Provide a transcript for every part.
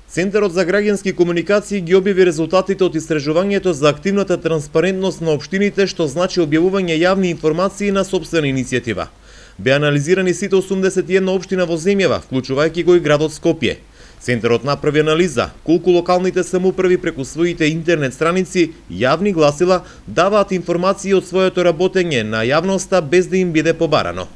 Центарот за граѓански комуникации ги објави резултатите од истражувањето за активната транспарентност на општините, што значи објавување јавни информации на сопствена иницијатива. Беа анализирани сите 81 општина во земјава, вклучувајќи го и градот Скопје. Центарот направи анализа колку локалните самоуправи преку своите интернет страници јавни гласила даваат информации од своето работење на јавноста без да им биде побарано.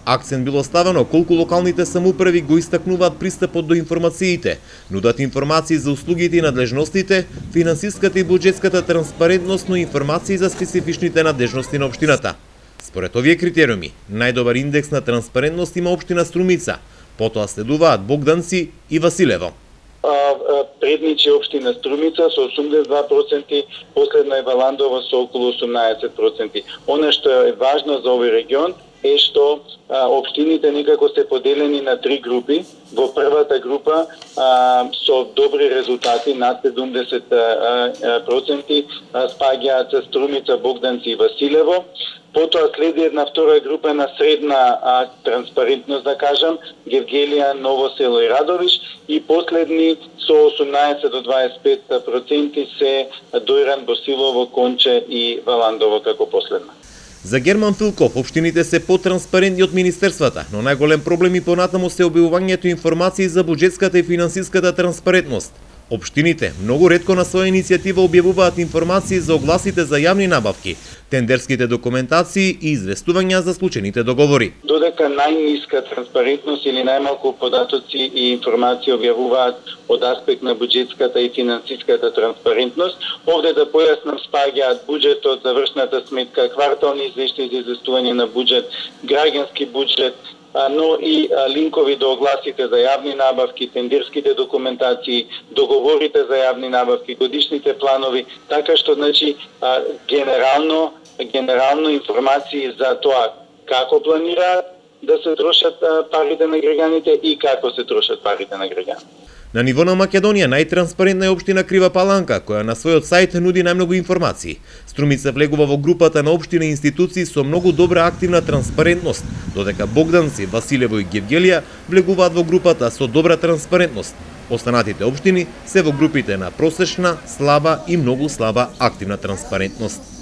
Акцент било ставено колку локалните самоуправи го истакнуваат пристапот до информациите, нудат информации за услугите и надлежностите, финансиската и буџетската транспарентност, но информации за специфичните надлежности на општината. Според овие критериуми, најдобар индекс на транспарентност има општина Струмица, потоа следуваат Богданци и Василево. Предничи општина Струмица со 82%, последна е Валандова со околу 18%. Она што е важно за овој регион е што општините некако се поделени на три групи. Во првата група со добри резултати, над 70% спаѓаат Струмица, Богданци и Василево. Потоа следи една втора група на средна транспарентност, да кажам, Гевгелија, Ново село и Радовиш, и последни со 18 до 25% се Дојран, Босилово, Конче и Валандово како последна. За Герман Филков, општините се потранспарентни од министерствата, но најголем проблем и понатаму се објавувањето информации за буџетската и финансиската транспарентност. Општините многу ретко на своја иницијатива објавуваат информации за огласите за јавни набавки, тендерските документации и известувања за случајните договори. Додека најниска транспарентност или најмалку податоци и информации објавуваат од аспект на буџетската и финансиската транспарентност, овде да појаснам спаѓаат буџетот, завршната сметка, квартални извештаи за известување на буџет, граѓански буџет, но и линкови до огласите за јавни набавки, тендерските документации, договорите за јавни набавки, годишните планови, така што значи генерално информации за тоа како планираат да се трошат парите на граѓаните и како се трошат парите на граѓаните. На ниво на Македонија најтранспарентна е општина Крива Паланка, која на својот сајт нуди најмногу информации. Струмица влегува во групата на општини и институции со многу добра активна транспарентност, додека Богданци, Василево и Гевгелија влегуваат во групата со добра транспарентност. Останатите општини се во групите на просечна, слаба и многу слаба активна транспарентност.